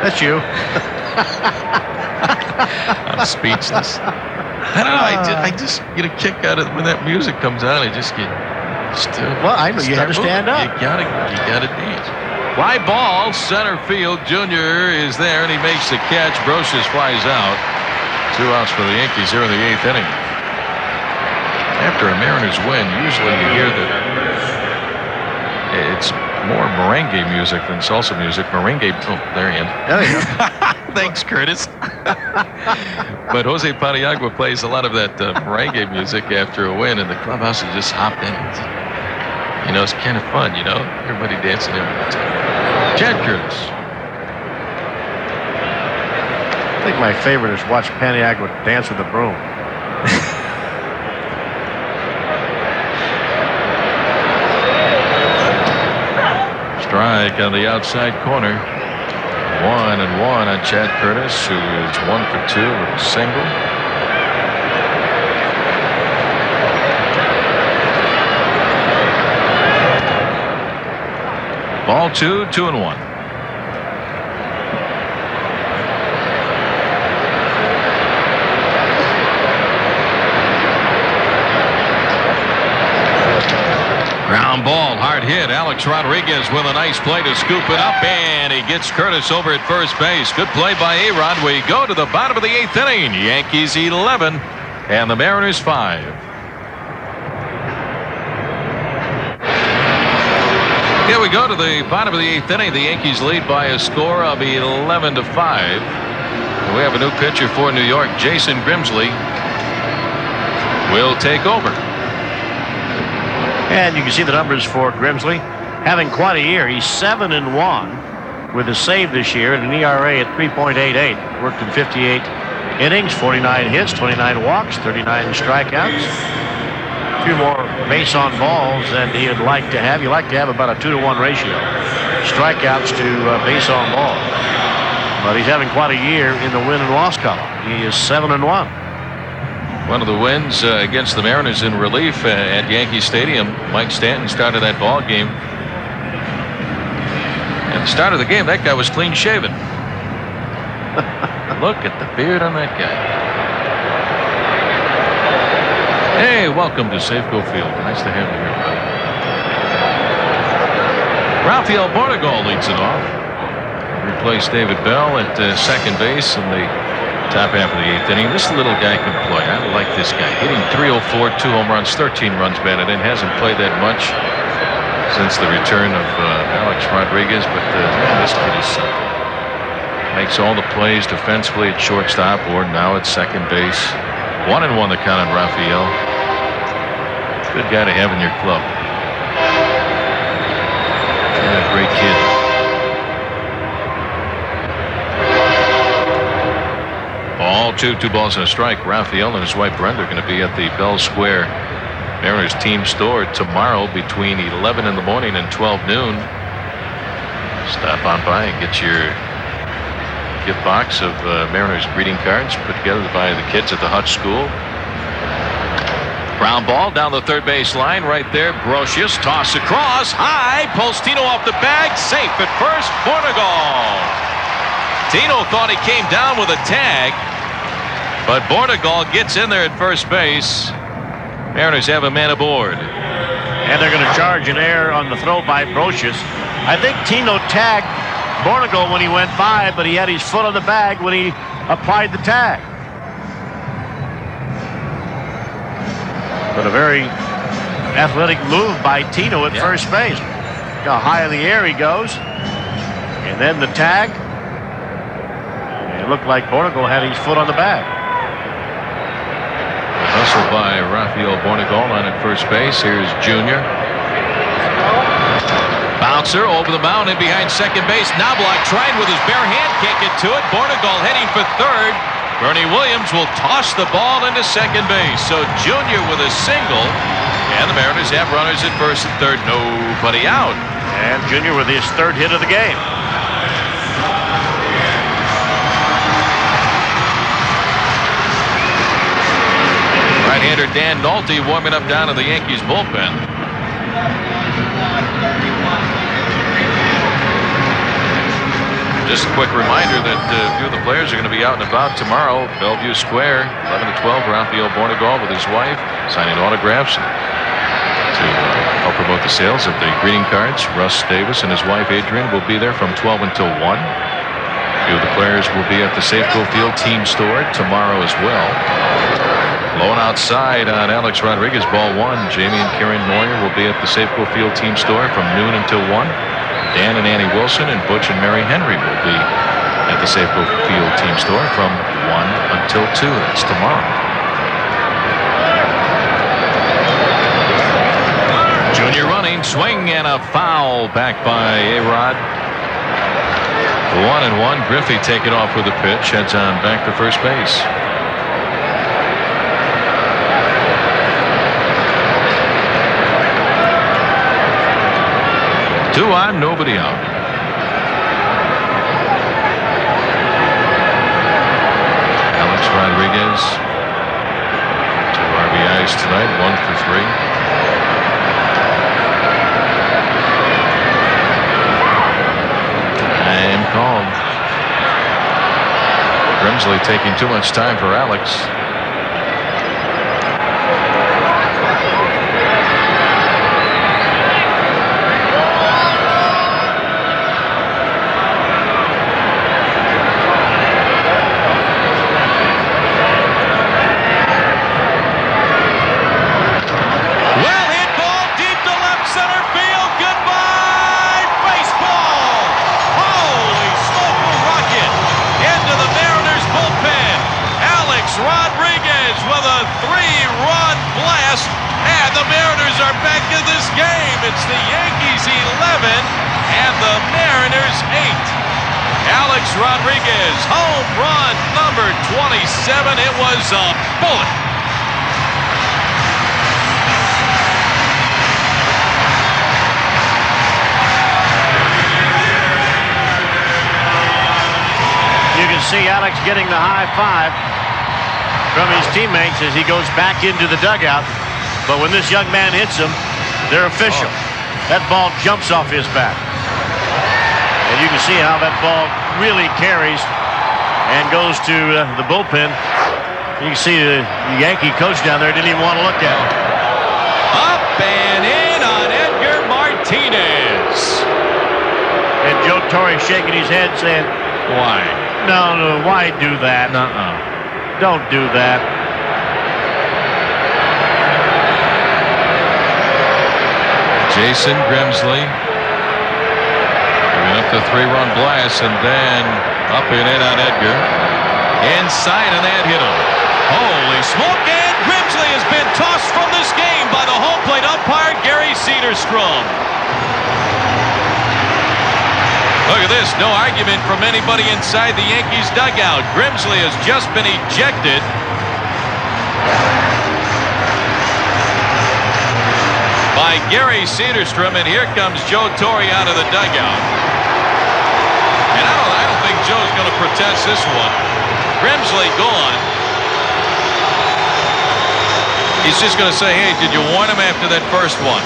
That's you. I'm speechless. I don't know. I just get a kick out of when that music comes on. I just get still. Well, I know you have to stand up. You gotta dance. Fly ball, center field. Junior is there, and he makes the catch. Brocious flies out. 2 outs for the Yankees here in the 8th inning. After a Mariners win, usually you hear that it's more merengue music than salsa music. Merengue. Oh, there he is. There you go. Thanks, Curtis. But Jose Paniagua plays a lot of that merengue music after a win, and the clubhouse is just hopped in. You know, it's kind of fun, you know? Everybody dancing in. Chad Curtis. I think my favorite is watch Paniagua dance with the broom. Strike on the outside corner. 1-1 on Chad Curtis, who is 1 for 2 with a single. Ball 2, 2-1. Ground ball, hard hit. Alex Rodriguez with a nice play to scoop it up, and he gets Curtis over at first base. Good play by A-Rod. We go to the bottom of the 8th inning. Yankees 11 and the Mariners 5. Here we go to the bottom of the 8th inning. The Yankees lead by a score of 11-5. We have a new pitcher for New York. Jason Grimsley will take over. And you can see the numbers for Grimsley. Having quite a year. He's 7-1 with a save this year and an ERA at 3.88. Worked in 58 innings, 49 hits, 29 walks, 39 strikeouts. A few more base on balls than he'd like to have. You like to have about a 2-to-1 ratio. Strikeouts to base on balls. But he's having quite a year in the win and loss column. He is 7-1. One of the wins against the Mariners in relief at Yankee Stadium. Mike Stanton started that ball game. At the start of the game, that guy was clean shaven. Look at the beard on that guy. Hey, welcome to Safeco Field. Nice to have you here, buddy. Rafael Bordegal leads it off. Replaced David Bell at second base in the top half of the 8th inning. This little guy can play. I like this guy. Hitting .304, 2 home runs, 13 runs batted in. Hasn't played that much since the return of Alex Rodriguez, but man, this kid is something. Makes all the plays defensively at shortstop or now at second base. 1-1 the count on Rafael. Good guy to have in your club. Yeah, great kid. Ball 2 balls and a strike. Rafael and his wife Brenda are going to be at the Bell Square Mariners team store tomorrow between 11 in the morning and 12 noon. Stop on by and get your gift box of Mariners greeting cards put together by the kids at the Hutch School. Ground ball down the third base line right there. Brocious toss across high. Pulls Tino off the bag. Safe at first. Bordegal. Tino thought he came down with a tag, but Bordegal gets in there at first base. Mariners have a man aboard. And they're going to charge an error on the throw by Brocious. I think Tino tagged Bordegal when he went by, but he had his foot on the bag when he applied the tag. But a very athletic move by Tino at first base. Look how high in the air he goes. And then the tag. It looked like Bordegal had his foot on the bag. Hustle by Rafael Bordegal on at first base. Here's Junior. Bouncer over the mound and behind second base. Knobloch trying with his bare hand. Can't get to it. Bordegal heading for third. Bernie Williams will toss the ball into second base. So Junior with a single. And the Mariners have runners at first and third. Nobody out. And Junior with his third hit of the game. Right-hander Dan Nolte warming up down in the Yankees bullpen. Just a quick reminder that a few of the players are going to be out and about tomorrow. Bellevue Square, 11 to 12. Rafael Bornegal with his wife signing autographs to help promote the sales of the greeting cards. Russ Davis and his wife Adrian will be there from 12 until 1. A few of the players will be at the Safeco Field team store tomorrow as well. Blowing outside on Alex Rodriguez, ball 1. Jamie and Karen Moyer will be at the Safeco Field team store from noon until 1. Dan and Annie Wilson and Butch and Mary Henry will be at the Safeco Field team store from 1 until 2. That's tomorrow. Junior running, swing and a foul back by A-Rod. 1-1. Griffey taking off with a pitch, heads on back to first base. 2 on, nobody out. Alex Rodriguez, 2 RBIs tonight, 1 for 3. Time called. Grimsley taking too much time for Alex. Rodriguez with a 3-run blast, and the Mariners are back in this game. It's the Yankees 11 and the Mariners 8. Alex Rodriguez, home run number 27. It was a bullet. You can see Alex getting the high five from his teammates as he goes back into the dugout. But when this young man hits him, they're official. That ball jumps off his bat. And you can see how that ball really carries and goes to the bullpen. You can see the Yankee coach down there didn't even want to look at it. Up and in on Edgar Martinez. And Joe Torre shaking his head saying, Why? No, why do that? Don't do that. Jason Grimsley giving up the 3-run blast, and then up and in on Edgar. Inside, and that hit him. Holy smoke, and Grimsley has been tossed from this game by the home plate umpire, Gary Cedarstrom. Look at this, no argument from anybody inside the Yankees dugout. Grimsley has just been ejected. By Gary Cedarstrom, and here comes Joe Torre out of the dugout. And I don't think Joe's going to protest this one. Grimsley gone. He's just going to say, hey, did you warn him after that first one?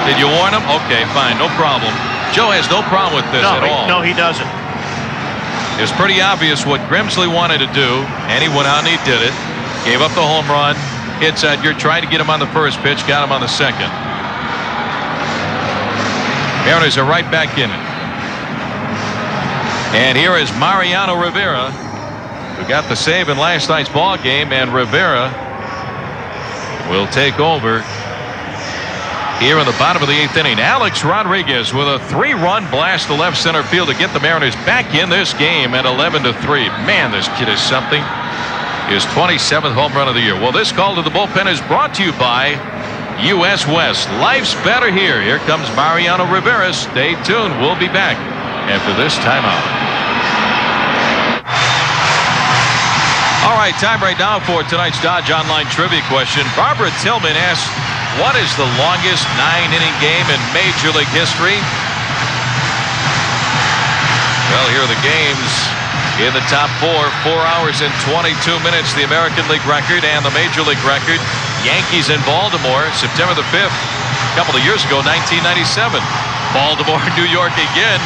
Did you warn him? Okay, fine, no problem. Joe has no problem with this at all. No, he doesn't. It's pretty obvious what Grimsley wanted to do, and he went out and he did it. Gave up the home run. Hits Edgar, tried to get him on the first pitch, got him on the second. Mariners are right back in it. And here is Mariano Rivera, who got the save in last night's ball game, and Rivera will take over here in the bottom of the 8th inning. Alex Rodriguez with a 3-run blast to left center field to get the Mariners back in this game at 11-3. Man, this kid is something. His 27th home run of the year. Well, this call to the bullpen is brought to you by US West. Life's better here. Here comes Mariano Rivera. Stay tuned. We'll be back after this timeout. All right, time right now for tonight's Dodge Online Trivia question. Barbara Tillman asks, what is the longest 9-inning game in Major League history? Well, here are the games in the top 4. 4 hours and 22 minutes, the American League record and the Major League record. Yankees in Baltimore, September the 5th, a couple of years ago, 1997. Baltimore, New York again,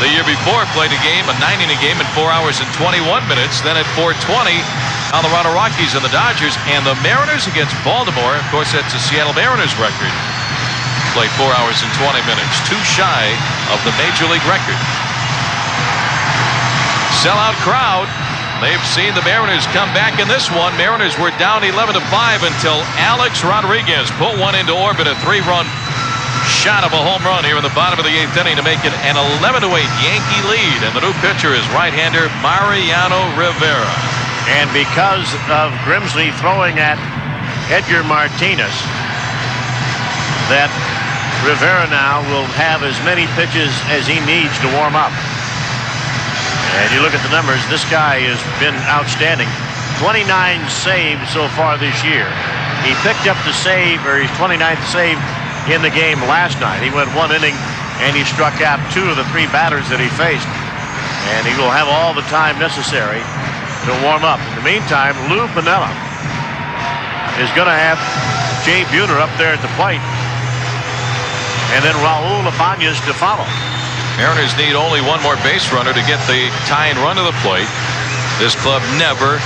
the year before played a game, a 9-inning game in 4 hours and 21 minutes. Then at 4:20, Colorado Rockies and the Dodgers, and the Mariners against Baltimore. Of course, that's the Seattle Mariners record. Played 4 hours and 20 minutes, too shy of the Major League record. Sellout crowd. They've seen the Mariners come back in this one. Mariners were down 11-5 until Alex Rodriguez put one into orbit, a 3-run shot of a home run here in the bottom of the 8th inning to make it an 11-8 Yankee lead. And the new pitcher is right-hander Mariano Rivera. And because of Grimsley throwing at Edgar Martinez, that Rivera now will have as many pitches as he needs to warm up. And you look at the numbers, this guy has been outstanding. 29 saves so far this year. He picked up the save, or his 29th save in the game last night. He went 1 inning and he struck out 2 of the 3 batters that he faced. And he will have all the time necessary to warm up. In the meantime, Lou Piniella is going to have Jay Buhner up there at the plate. And then Raul Ibanez to follow. Mariners need only one more base runner to get the tying run to the plate. This club never,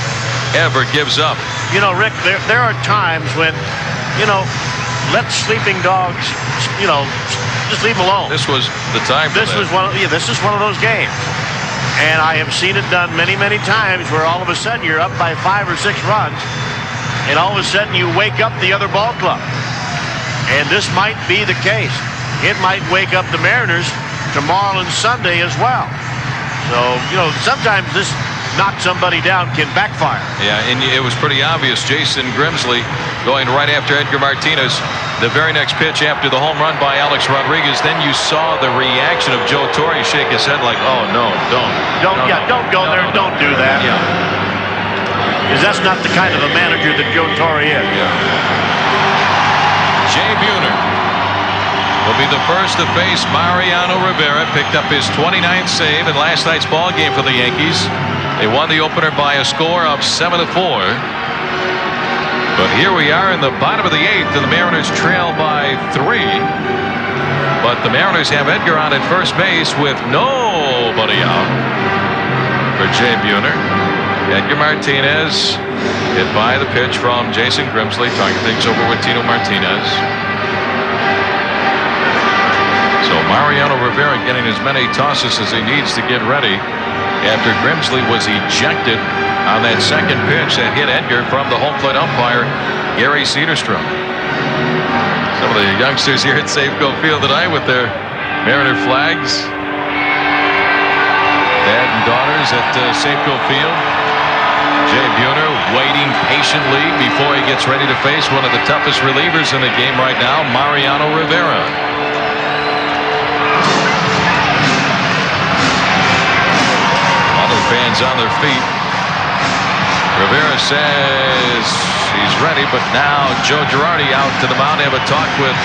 ever gives up. You know, Rick, there are times when, let sleeping dogs, just leave them alone. This was the time for this is one of those games. And I have seen it done many, many times where all of a sudden you're up by 5 or 6 runs, and all of a sudden you wake up the other ball club. And this might be the case. It might wake up the Mariners tomorrow and Sunday as well. So, sometimes this knock somebody down can backfire. Yeah, and it was pretty obvious. Jason Grimsley going right after Edgar Martinez. The very next pitch after the home run by Alex Rodriguez, then you saw the reaction of Joe Torre shake his head like, oh, no, don't go there. Don't do that. Yeah. Because that's not the kind of a manager that Joe Torre is. Yeah. Jay Buhner will be the first to face Mariano Rivera. Picked up his 29th save in last night's ball game for the Yankees. They won the opener by a score of 7-4. But here we are in the bottom of the 8th, and the Mariners trail by 3. But the Mariners have Edgar on at first base with nobody out for Jay Buhner. Edgar Martinez hit by the pitch from Jason Grimsley, talking things over with Tino Martinez. So Mariano Rivera getting as many tosses as he needs to get ready after Grimsley was ejected on that second pitch that hit Edgar from the home plate umpire, Gary Cederstrom. Some of the youngsters here at Safeco Field tonight with their Mariner flags. Dad and daughters at Safeco Field. Jay Buhner waiting patiently before he gets ready to face one of the toughest relievers in the game right now, Mariano Rivera. Fans on their feet. Rivera says he's ready, but now Joe Girardi out to the mound to have a talk with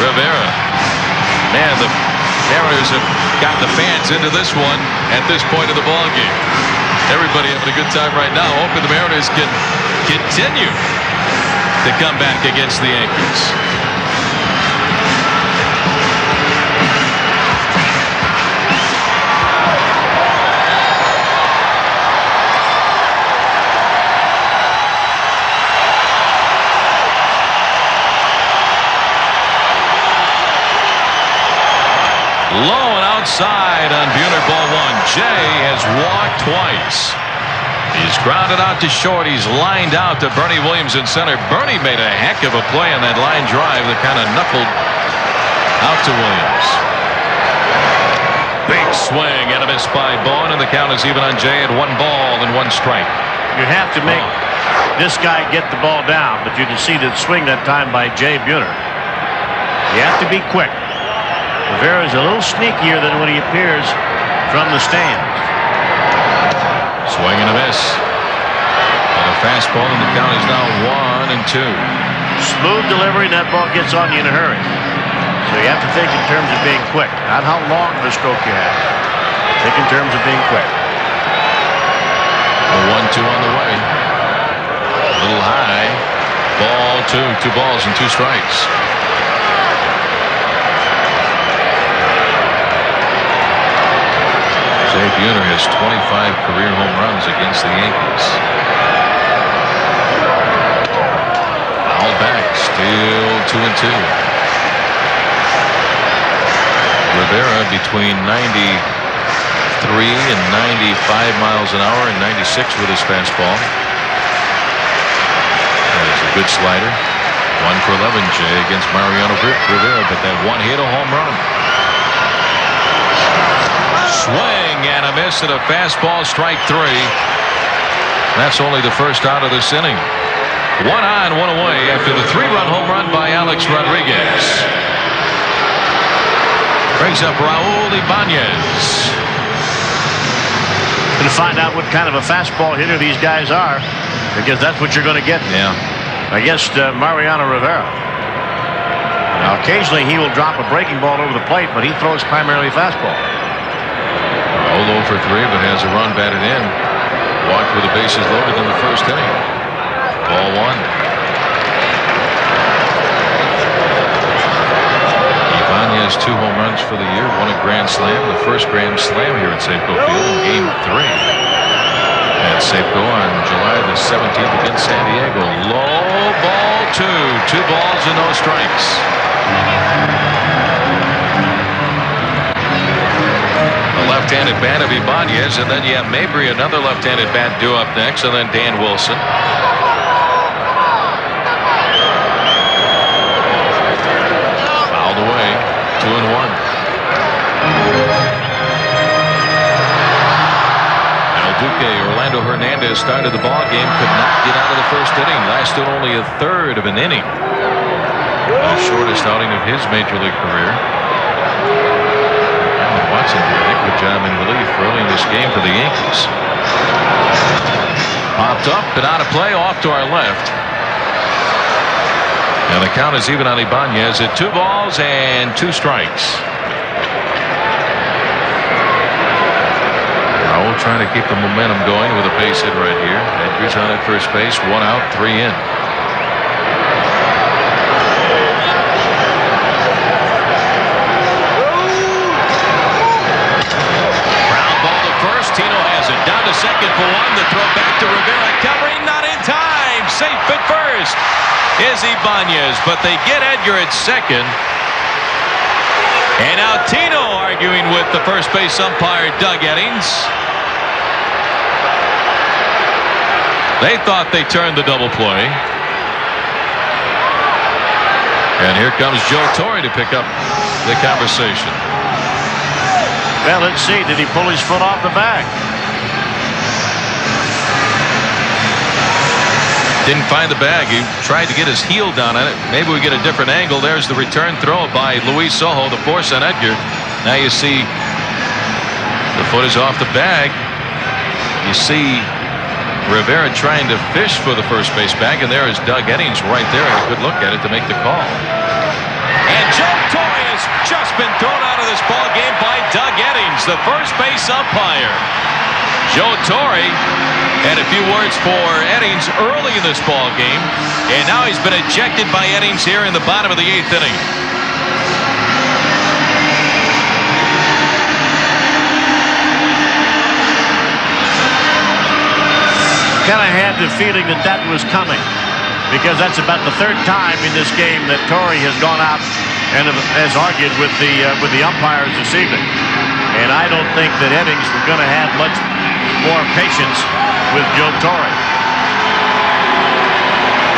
Rivera. Man, the Mariners have got the fans into this one at this point of the ball game. Everybody having a good time right now, hoping the Mariners can continue to come back against the Yankees. Low and outside on Buhner, ball 1. Jay has walked twice. He's grounded out to short. He's lined out to Bernie Williams in center. Bernie made a heck of a play on that line drive that kind of knuckled out to Williams. Big swing and a miss by Bowen, and the count is even on Jay at 1 ball and 1 strike. You have to make this guy get the ball down, but you can see the swing that time by Jay Buhner. You have to be quick. Rivera is a little sneakier than when he appears from the stands. Swing and a miss. And a fastball, and the count is now 1-2. Smooth delivery, and that ball gets on you in a hurry. So you have to think in terms of being quick, not how long of a stroke you have. Think in terms of being quick. A 1-2 on the way. A little high. Ball 2. 2 balls and 2 strikes. Dave Buhner has 25 career home runs against the Yankees. Foul back, still 2-2. Rivera between 93 and 95 miles an hour and 96 with his fastball. There's a good slider. 1 for 11, Jay, against Mariano Rivera, but that one hit, a home run. Swing and a miss at a fastball, strike 3. That's only the first out of this inning. 1 on, 1 away after the 3-run home run by Alex Rodriguez. Brings up Raul Ibanez. Going to find out what kind of a fastball hitter these guys are, because that's what you're going to get against Mariano Rivera. Now, occasionally he will drop a breaking ball over the plate, but he throws primarily fastball. Raul 0 for 3, but has a run batted in. Walked with the bases loaded in the first inning. Ball 1. Ibanez 2 home runs for the year, 1 a grand slam, the first grand slam here at Safeco Field in Game 3 at Safeco on July the 17th against San Diego. Low ball 2, 2 balls and no strikes. The left-handed bat of Ibanez, and then you have Mabry, another left-handed bat due up next, and then Dan Wilson. Fouled away, 2-1. Al Duque, Orlando Hernandez started the ball game, could not get out of the first inning, lasted only a third of an inning. The shortest outing of his major league career. Watson did a good job in relief early in this game for the Yankees. Popped up and out of play, off to our left. And the count is even on Ibanez at 2 balls and 2 strikes. Raul trying to keep the momentum going with a base hit right here. Edgar's on at first base, 1 out, 3 in. Down to second for 1. The throw back to Rivera. Covering, not in time. Safe at first is Ibanez, but they get Edgar at second. And now Tino arguing with the first base umpire, Doug Eddings. They thought they turned the double play. And here comes Joe Torre to pick up the conversation. Well, let's see. Did he pull his foot off the bag? Didn't find the bag. He tried to get his heel down on it. Maybe we get a different angle. There's the return throw by Luis Sojo, the force on Edgar. Now you see the foot is off the bag. You see Rivera trying to fish for the first base bag, and there is Doug Eddings right there. A good look at it to make the call. And Joe Torre has just been thrown out of this ball game by Doug Eddings, the first base umpire. Joe Torre had a few words for Eddings early in this ball game, and now he's been ejected by Eddings here in the bottom of the 8th inning. Kind of had the feeling that that was coming, because that's about the 3rd time in this game that Torre has gone out and has argued with the umpires this evening. And I don't think that Eddings was going to have much more patience with Joe Torre.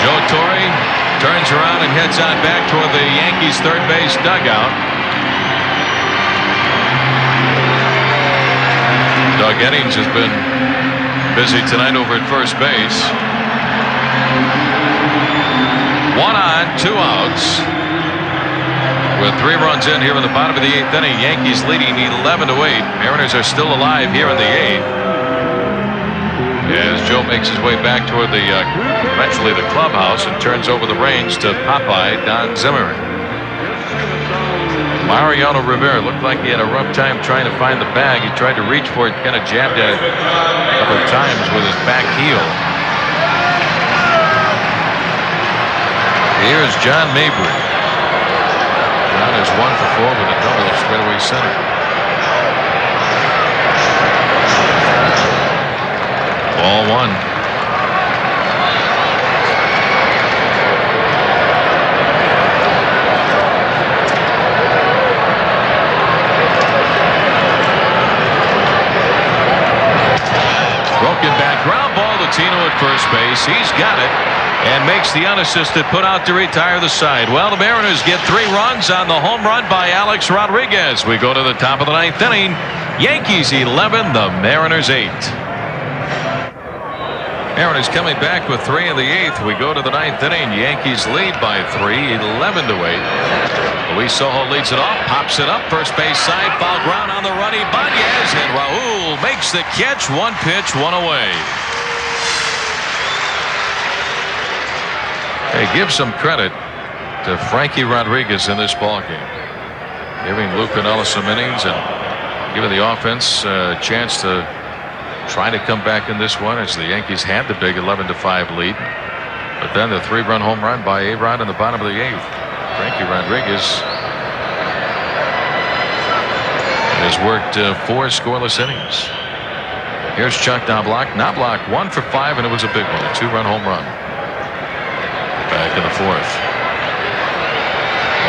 Joe Torre turns around and heads on back toward the Yankees' third base dugout. Doug Eddings has been busy tonight over at first base. 1 on, 2 outs. With 3 runs in here in the bottom of the 8th inning, Yankees leading 11-8. Mariners are still alive here in the 8th. As Joe makes his way back toward eventually the clubhouse, and turns over the reins to Popeye Don Zimmer. Mariano Rivera looked like he had a rough time trying to find the bag. He tried to reach for it, kind of jabbed at it a couple of times with his back heel. Here's John Mabry. John is 1 for 4 with a double of straightaway center. at first base. He's got it and makes the unassisted put out to retire the side. Well, the Mariners get 3 runs on the home run by Alex Rodriguez. We go to the top of the 9th inning. Yankees 11, the Mariners 8. Mariners coming back with 3 in the 8th. We go to the 9th inning. Yankees lead by 3, 11-8. Luis Sojo leads it off, pops it up, first base side, foul ground on the run. Ibanez, and Raul makes the catch. 1 pitch, 1 away. Hey, give some credit to Frankie Rodriguez in this ballgame, giving Lou Piniella some innings and giving the offense a chance to try to come back in this one, as the Yankees had the big 11-5 lead. But then the 3-run home run by A-Rod in the bottom of the 8th. Frankie Rodriguez has worked 4 scoreless innings. Here's Chuck Knobloch. Knobloch 1 for 5, and it was a big one, a 2-run home run. Back in the 4th.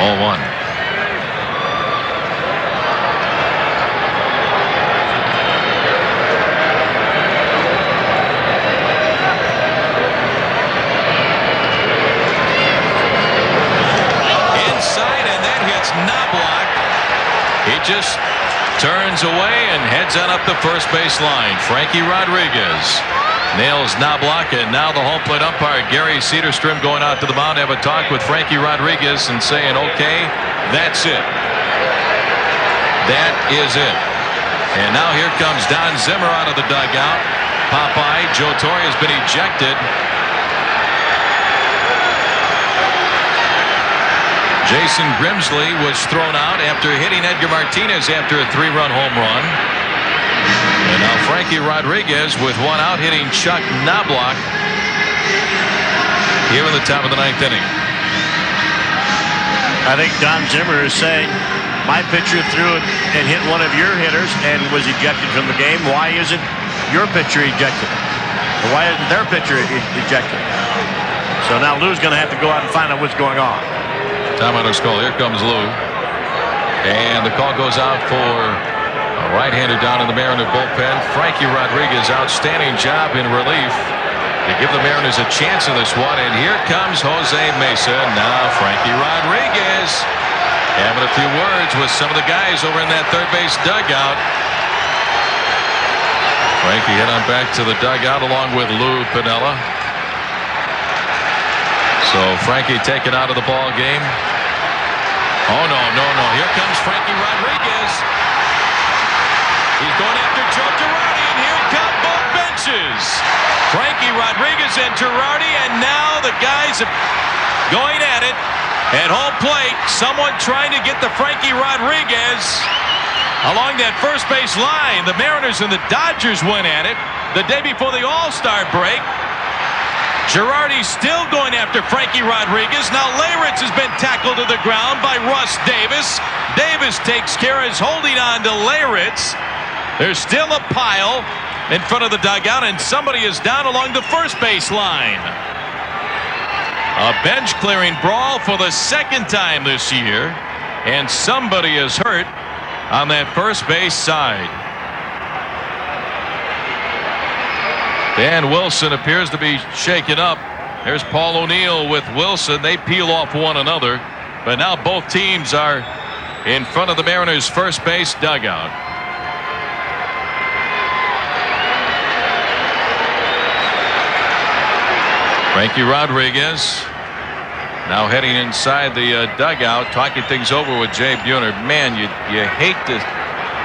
All 1. He just turns away and heads on up the first base line. Frankie Rodriguez nails Knobloch, and now the home plate umpire Gary Cederstrom going out to the mound to have a talk with Frankie Rodriguez and saying, okay, that's it. That is it. And now here comes Don Zimmer out of the dugout. Popeye, Joe Torre has been ejected. Jason Grimsley was thrown out after hitting Edgar Martinez after a 3-run home run. And now Frankie Rodriguez with 1 out hitting Chuck Knobloch here in the top of the 9th inning. I think Don Zimmer is saying, my pitcher threw it and hit one of your hitters and was ejected from the game. Why isn't your pitcher ejected? Or why isn't their pitcher ejected? So now Lou's going to have to go out and find out what's going on. Timeout is called. Here comes Lou. And the call goes out for a right-hander down in the Mariner bullpen. Frankie Rodriguez, outstanding job in relief to give the Mariners a chance in this one. And here comes Jose Mesa. Now Frankie Rodriguez having a few words with some of the guys over in that third base dugout. Frankie head on back to the dugout along with Lou Piniella. So Frankie taken out of the ball game. Oh, no. Here comes Frankie Rodriguez. He's going after Joe Girardi, and here come both benches. Frankie Rodriguez and Girardi, and now the guys are going at it at home plate. Someone trying to get the Frankie Rodriguez along that first base line. The Mariners and the Dodgers went at it the day before the All-Star break. Girardi still going after Frankie Rodriguez. Now Leyritz has been tackled to the ground by Russ Davis. Davis takes care, is holding on to Leyritz. There's still a pile in front of the dugout, and somebody is down along the first base line. A bench clearing brawl for the 2nd time this year, and somebody is hurt on that first base side. Dan Wilson appears to be shaken up. There's Paul O'Neill with Wilson. They peel off one another, but now both teams are in front of the Mariners' first base dugout. Frankie Rodriguez now heading inside the dugout, talking things over with Jay Buhner. Man, you hate to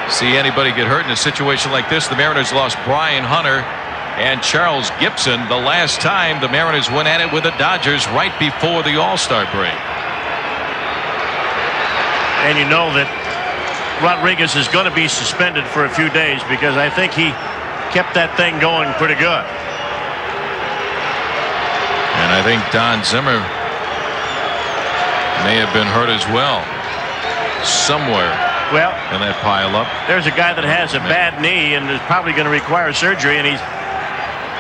see anybody get hurt in a situation like this. The Mariners lost Brian Hunter and Charles Gibson the last time the Mariners went at it with the Dodgers right before the All-Star break. And you know that Rodriguez is going to be suspended for a few days because I think he kept that thing going pretty good. And I think Don Zimmer may have been hurt as well somewhere in that pile-up. There's a guy that has a bad knee and is probably going to require surgery, and he's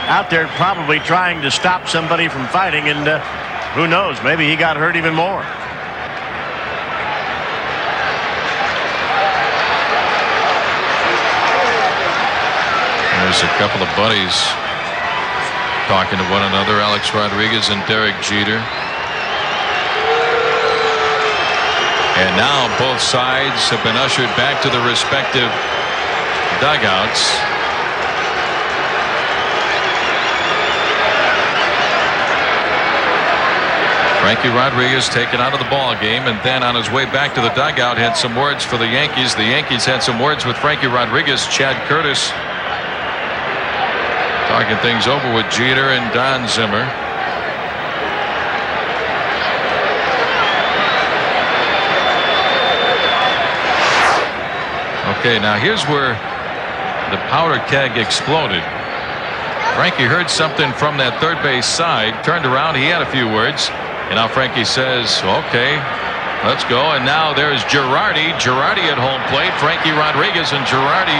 out there probably trying to stop somebody from fighting, and who knows, maybe he got hurt even more. There's a couple of buddies talking to one another, Alex Rodriguez and Derek Jeter. And now both sides have been ushered back to their respective dugouts. Frankie Rodriguez taken out of the ball game, and then on his way back to the dugout had some words for the Yankees. The Yankees had some words with Frankie Rodriguez. Chad Curtis talking things over with Jeter and Don Zimmer. Okay, now here's where the powder keg exploded. Frankie heard something from that third base side, turned around, he had a few words, and now Frankie says, okay, let's go. And now there's Girardi at home plate. Frankie Rodriguez and Girardi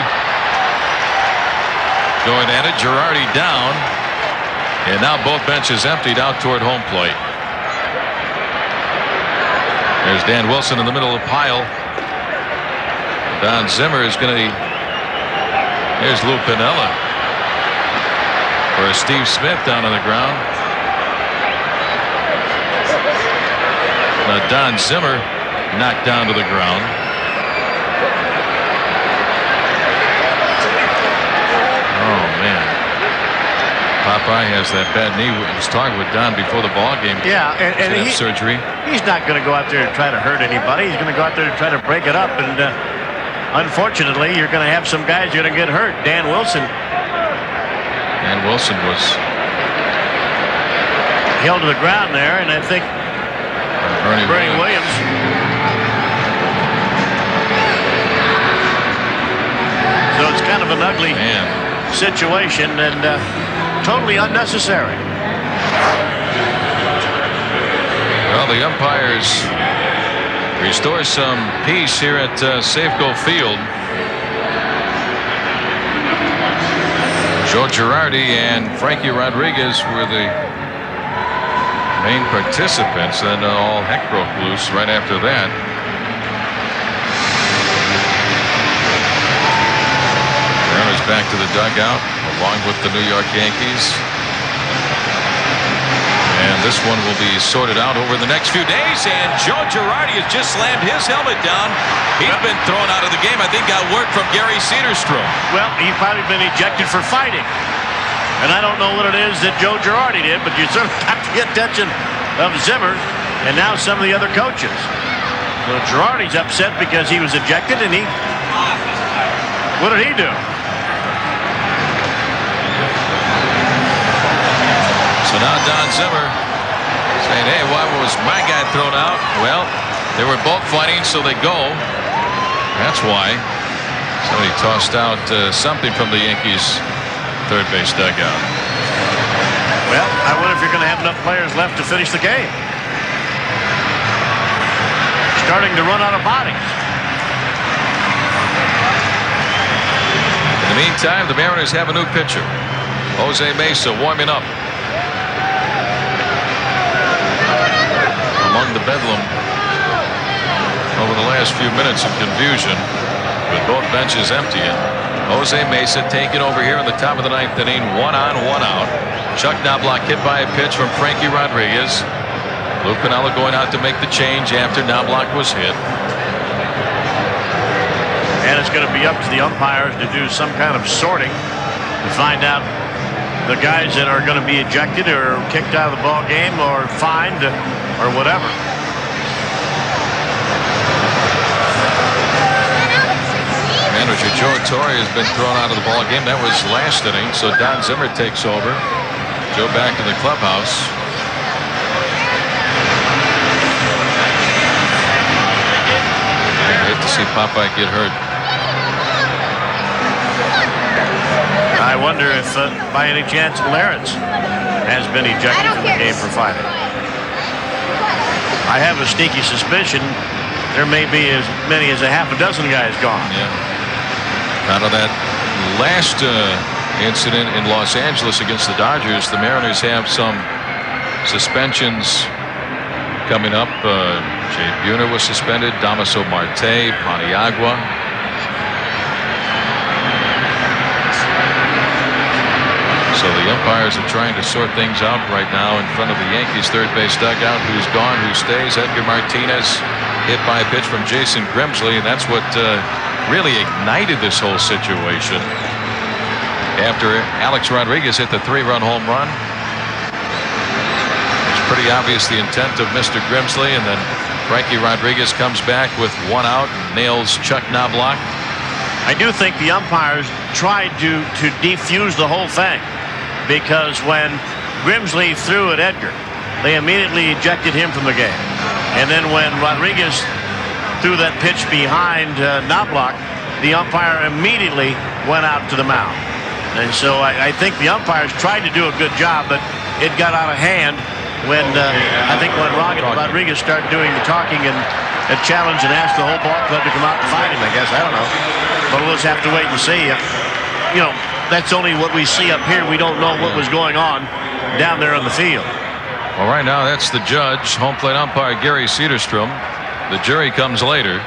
going at it. Girardi down, and now both benches emptied out toward home plate. There's Dan Wilson in the middle of the pile. Don Zimmer is going to. Here's Lou Piniella for Steve Smith down on the ground. Now Don Zimmer knocked down to the ground. Oh man, Popeye has that bad knee. He was talking with Don before the ball game. Yeah, and he surgery. He's not going to go out there and try to hurt anybody. He's going to go out there and try to break it up. And unfortunately, you're going to have some guys going to get hurt. Dan Wilson was held to the ground there, and I think Bernie Williams. So it's kind of an ugly situation and totally unnecessary. Well, the umpires restore some peace here at Safeco Field. Joe Girardi and Frankie Rodriguez were the main participants, and all heck broke loose right after that. Mariners back to the dugout along with the New York Yankees. And this one will be sorted out over the next few days. And Joe Girardi has just slammed his helmet down. He's been thrown out of the game. I think got word from Gary Cedarstrom. Well, he's probably been ejected for fighting. And I don't know what it is that Joe Girardi did, but you certainly got the attention of Zimmer and now some of the other coaches. So Girardi's upset because he was ejected, and what did he do? So now Don Zimmer saying, hey, why was my guy thrown out? Well, they were both fighting, so they go. That's why. Somebody tossed out something from the Yankees' third base dugout. Well, I wonder if you're going to have enough players left to finish the game. Starting to run out of bodies. In the meantime, the Mariners have a new pitcher. Jose Mesa warming up. Among the bedlam over the last few minutes of confusion with both benches emptying. Jose Mesa taking over here in the top of the ninth inning, 1 on, 1 out. Chuck Knobloch hit by a pitch from Frankie Rodriguez. Lou Piniella going out to make the change after Knobloch was hit. And it's going to be up to the umpires to do some kind of sorting to find out the guys that are going to be ejected or kicked out of the ball game or fined or whatever. Manager Joe Torre has been thrown out of the ball game. That was last inning, so Don Zimmer takes over. Joe back in the clubhouse. I hate to see Popeye get hurt. I wonder if by any chance Lawrence has been ejected from the game for fighting. I have a sneaky suspicion there may be as many as a half a dozen guys gone. Yeah. Out of that last incident in Los Angeles against the Dodgers, the Mariners have some suspensions coming up. Jay Buhner was suspended. Damaso Marte, Paniagua. So So the umpires are trying to sort things out right now in front of the Yankees third base dugout. Who's gone, who stays? Edgar Martinez hit by a pitch from Jason Grimsley, and that's what really ignited this whole situation. After Alex Rodriguez hit the 3-run home run, it's pretty obvious the intent of Mr. Grimsley, and then Frankie Rodriguez comes back with 1 out and nails Chuck Knobloch. I do think the umpires tried to defuse the whole thing, because when Grimsley threw at Edgar, they immediately ejected him from the game. And then when Rodriguez threw that pitch behind Knobloch, the umpire immediately went out to the mound. And so I think the umpires tried to do a good job, but it got out of hand when I think when Rodriguez started doing the talking and challenged and asked the whole ball club to come out and fight him, I guess. I don't know. But we'll just have to wait and see. You know, that's only what we see up here. We don't know what was going on down there on the field. Well, right now, that's the judge, home plate umpire Gary Cederstrom. The jury comes later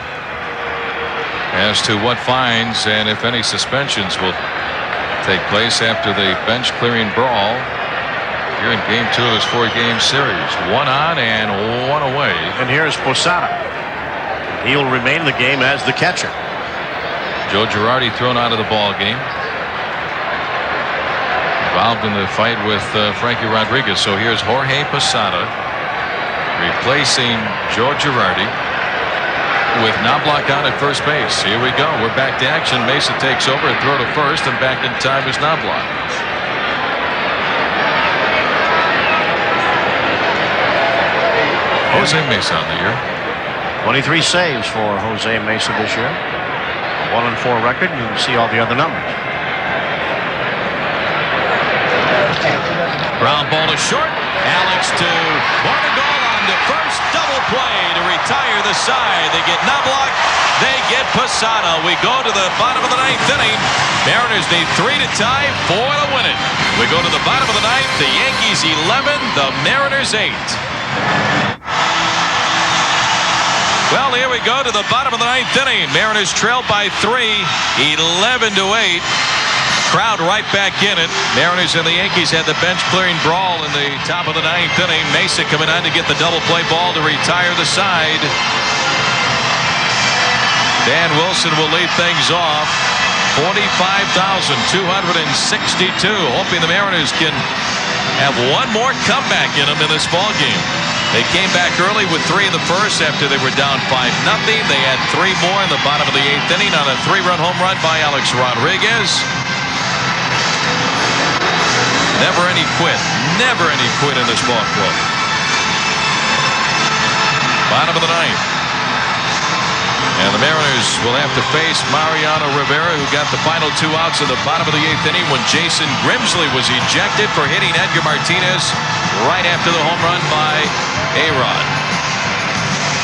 as to what fines and if any suspensions will take place after the bench clearing brawl here in game 2 of this 4-game series. 1 on and 1 away. And here's Posada. He'll remain in the game as the catcher. Joe Girardi thrown out of the ball game. Involved in the fight with Frankie Rodriguez. So here's Jorge Posada replacing Joe Girardi with Knobloch out at first base. Here we go. We're back to action. Mesa takes over, a throw to first, and back in time is Knobloch. Jose Mesa on the year. 23 saves for Jose Mesa this year. 1-4 record. You can see all the other numbers. Ground ball to short. Alex to Barnagal on the first double play to retire the side. They get Knobloch. They get Posada. We go to the bottom of the 9th inning. Mariners need 3 to tie, 4 to win it. We go to the bottom of the 9th. The Yankees 11, the Mariners 8. Well, here we go to the bottom of the 9th inning. Mariners trail by 3, 11 to 8. Crowd right back in it. Mariners and the Yankees had the bench clearing brawl in the top of the 9th inning. Mesa coming on to get the double play ball to retire the side. Dan Wilson will lead things off. 45,262. Hoping the Mariners can have one more comeback in them in this ball game. They came back early with 3 in the first after they were down 5-0. They had 3 more in the bottom of the 8th inning on a 3-run home run by Alex Rodriguez. Never any quit. Never any quit in this ball club. Bottom of the 9th. And the Mariners will have to face Mariano Rivera, who got the final 2 outs in the bottom of the 8th inning when Jason Grimsley was ejected for hitting Edgar Martinez right after the home run by A-Rod.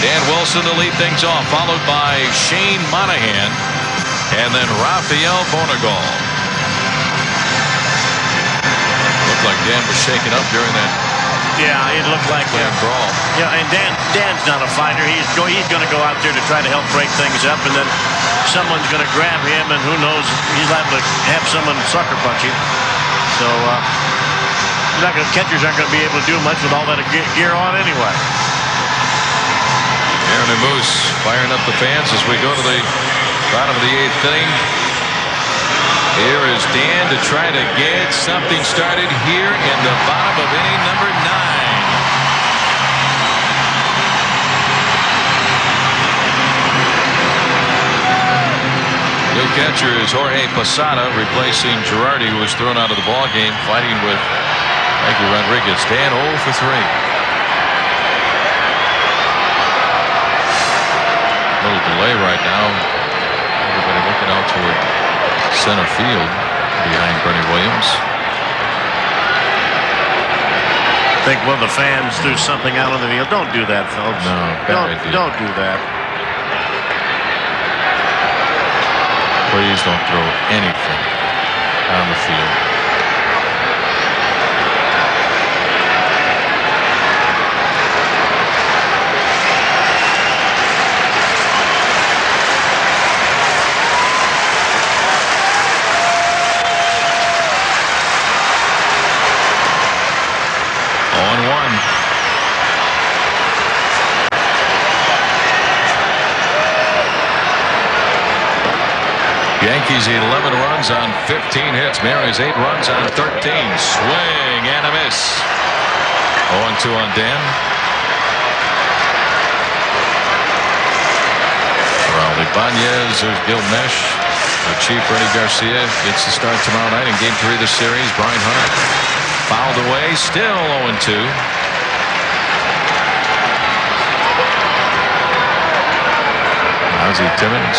Dan Wilson to lead things off, followed by Shane Monahan and then Rafael Barnagal. Looked like Dan was shaken up during that. Yeah, it looked like brawl. Yeah, and Dan's not a fighter. He's going to go out there to try to help break things up, and then someone's going to grab him, and who knows, he's liable to have someone sucker punch him. So catchers aren't going to be able to do much with all that gear on anyway. Aaron and Moose firing up the fans as we go to the bottom of the 8th inning. Here is Dan to try to get something started here in the bottom of inning number 9. New catcher is Jorge Posada, replacing Girardi, who was thrown out of the ball game, fighting with Frankie Rodriguez. Dan 0 for 3. A little delay right now. Everybody looking out toward center field behind Bernie Williams. I think one of the fans threw something out on the field. Don't do that, folks. No, don't do that. Please don't throw anything on the field. Yankees 11 runs on 15 hits. Mariners 8 runs on 13. Swing and a miss. 0-2 on Dan. Raul Ibanez, there's Gil Mesh. The Chief, Renny Garcia, gets the start tomorrow night in Game 3 of the series. Brian Hunter fouled away, still 0-2. Ozzie Timmons.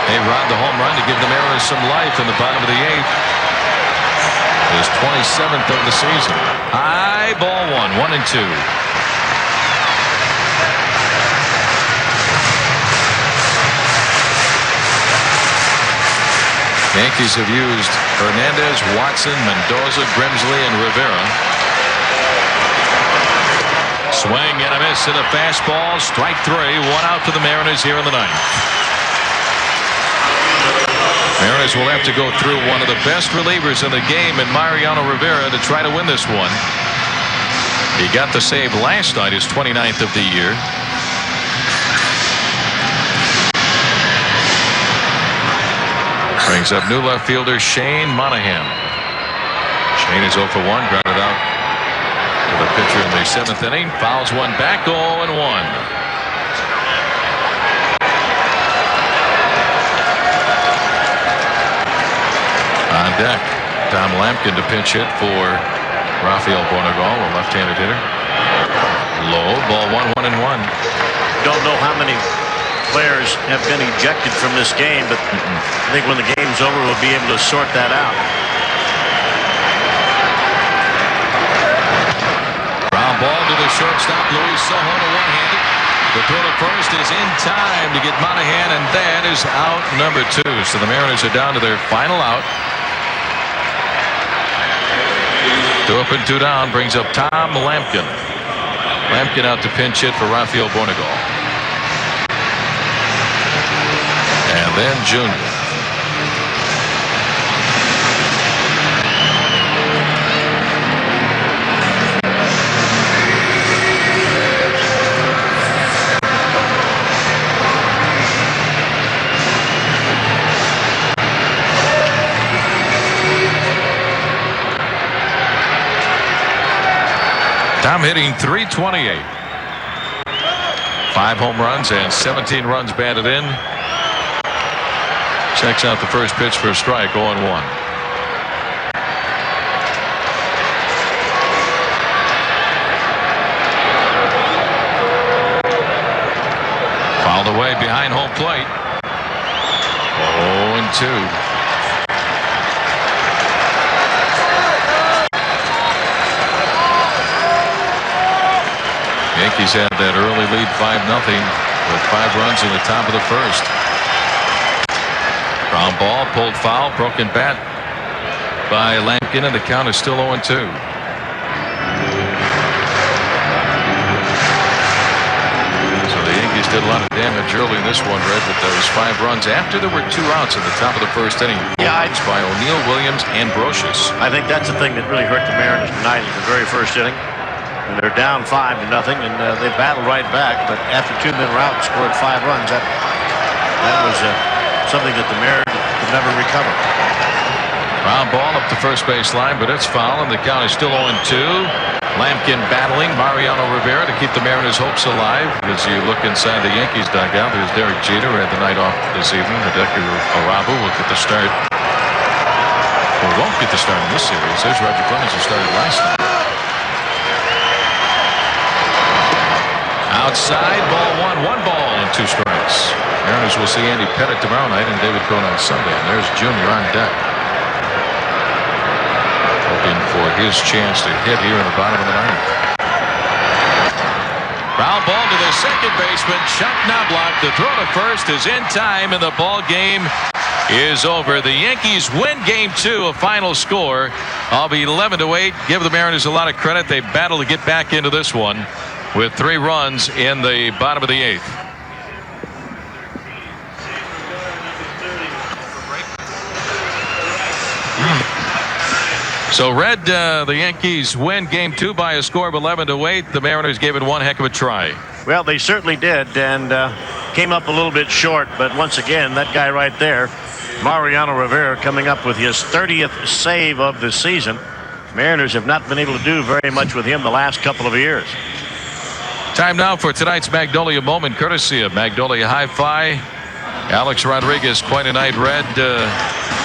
A-Rod the home run to give the Mariners some life in the bottom of the 8th. His 27th of the season. High ball 1-2. Yankees have used Hernandez, Watson, Mendoza, Grimsley, and Rivera. Swing and a miss to the fastball. Strike 3. 1 out for the Mariners here in the 9th. Mariners will have to go through one of the best relievers in the game in Mariano Rivera to try to win this one. He got the save last night, his 29th of the year. Brings up new left fielder Shane Monahan. Shane is 0 for 1, grounded out to the pitcher in the 7th inning. Fouls one back, 0-1. On deck, Tom Lampkin to pinch hit for Rafael Bornegal, a left-handed hitter. Low, ball 1-1. Don't know how many players have been ejected from this game, but I think when the game's over, we'll be able to sort that out. Ground ball to the shortstop, Luis Sojo to one-handed. The throw to first is in time to get Monahan, and that is out number 2. So the Mariners are down to their final out. 2 up and 2 down brings up Tom Lampkin. Lampkin out to pinch hit for Rafael Bornegal. And then Junior. Tom hitting .328. 5 home runs and 17 runs batted in. Checks out the first pitch for a strike, 0-1. Fouled away behind home plate. 0-2. Yankees had that early lead 5-0 with 5 runs in the top of the first. Ground ball, pulled foul, broken bat by Lampkin, and the count is still 0-2. So the Yankees did a lot of damage early in this one, Red, with those 5 runs after there were 2 outs at the top of the first inning. Yeah, by O'Neill, Williams, and Brocious. I think that's the thing that really hurt the Mariners tonight in the very first inning. And they're down 5-0, and they battled right back. But after 2-minute rout, scored 5 runs. That was something that the Mariners could never recover. Ground ball up the first base line, but it's foul, and the count is still 0-2. Lampkin battling Mariano Rivera to keep the Mariners' hopes alive. As you look inside the Yankees dugout, there's Derek Jeter, who had the night off this evening. Hideki Arabu will get the start. Or won't get the start in this series. There's Roger Clemens, who started last night. Outside, ball 1 ball and 2 strikes. Mariners will see Andy Pettitte tomorrow night and David Cone on Sunday. And there's Junior on deck, hoping for his chance to hit here in the bottom of the 9th. Ground ball to the second baseman, Chuck Knobloch. The throw to first is in time, and the ball game is over. The Yankees win Game 2, a final score of 11-8. Give the Mariners a lot of credit. They battled to get back into this one with 3 runs in the bottom of the 8th. So, Red, the Yankees win Game 2 by a score of 11-8. The Mariners gave it one heck of a try. Well, they certainly did, and came up a little bit short, but once again, that guy right there, Mariano Rivera, coming up with his 30th save of the season. Mariners have not been able to do very much with him the last couple of years. Time now for tonight's Magnolia moment, courtesy of Magnolia Hi-Fi. Alex Rodriguez, quite a night red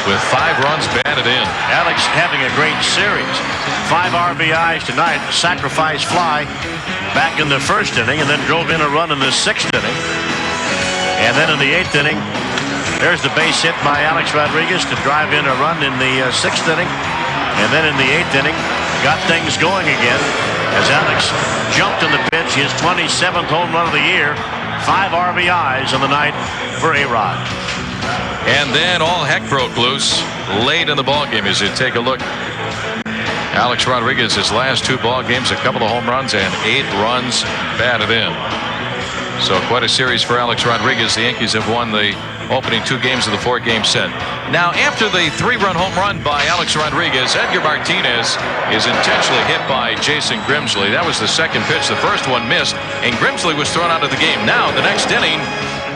with 5 runs batted in. Alex having a great series. 5 RBIs tonight, sacrifice fly back in the first inning, and then drove in a run in the 6th inning. And then in the 8th inning, there's the base hit by Alex Rodriguez to drive in a run in the 6th inning. And then in the 8th inning, got things going again as Alex jumped in the pitch, his 27th home run of the year. 5 RBIs on the night for A-Rod. And then all heck broke loose late in the ballgame as you take a look. Alex Rodriguez, his last 2 ball games, a couple of home runs and 8 runs batted in. So quite a series for Alex Rodriguez. The Yankees have won the opening 2 games of the 4-game set. Now, after the 3-run home run by Alex Rodriguez, Edgar Martinez is intentionally hit by Jason Grimsley. That was the second pitch. The first one missed, and Grimsley was thrown out of the game. Now, the next inning,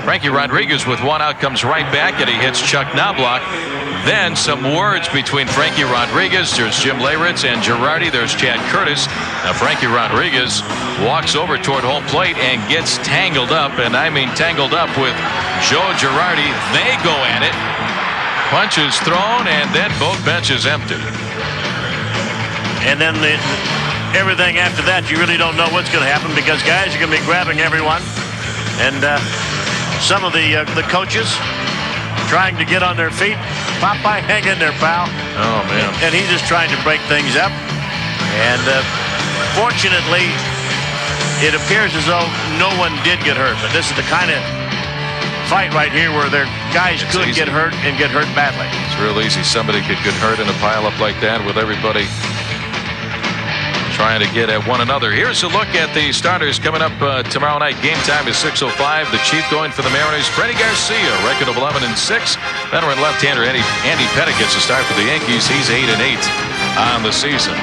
Frankie Rodriguez with 1 out comes right back, and he hits Chuck Knobloch. Then some words between Frankie Rodriguez. There's Jim Leyritz and Girardi. There's Chad Curtis. Now Frankie Rodriguez walks over toward home plate and gets tangled up, and I mean tangled up, with Joe Girardi. They go at it. Punches thrown, and then both benches empty. And then everything after that, you really don't know what's going to happen because guys are going to be grabbing everyone. And some of the coaches trying to get on their feet. Popeye, hang in there, pal. Oh, man. And he's just trying to break things up. And fortunately, it appears as though no one did get hurt. But this is the kind of fight right here where their guys could get hurt and get hurt badly. It's real easy. Somebody could get hurt in a pile-up like that with everybody trying to get at one another. Here's a look at the starters coming up tomorrow night. Game time is 6:05. The Chief going for the Mariners, Freddie Garcia, record of 11-6. Veteran left-hander Andy Pettitte gets a start for the Yankees. He's 8-8 on the season.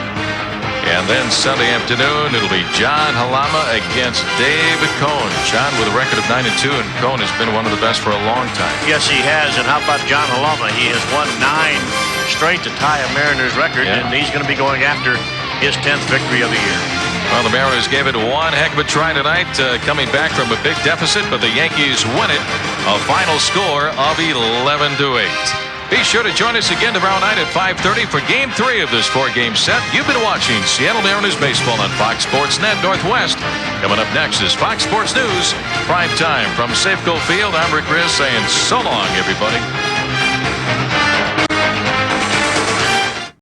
And then Sunday afternoon, it'll be John Halama against David Cohn. John with a record of 9-2, and Cohn has been one of the best for a long time. Yes, he has. And how about John Halama? He has won 9 straight to tie a Mariners record, and he's going to be going after his 10th victory of the year. Well, the Mariners gave it one heck of a try tonight, coming back from a big deficit, but the Yankees win it, a final score of 11-8. Be sure to join us again tomorrow night at 5:30 for Game 3 of this 4-game set. You've been watching Seattle Mariners baseball on Fox Sports Net Northwest. Coming up next is Fox Sports News, prime time from Safeco Field. I'm Rick Riz saying so long, everybody.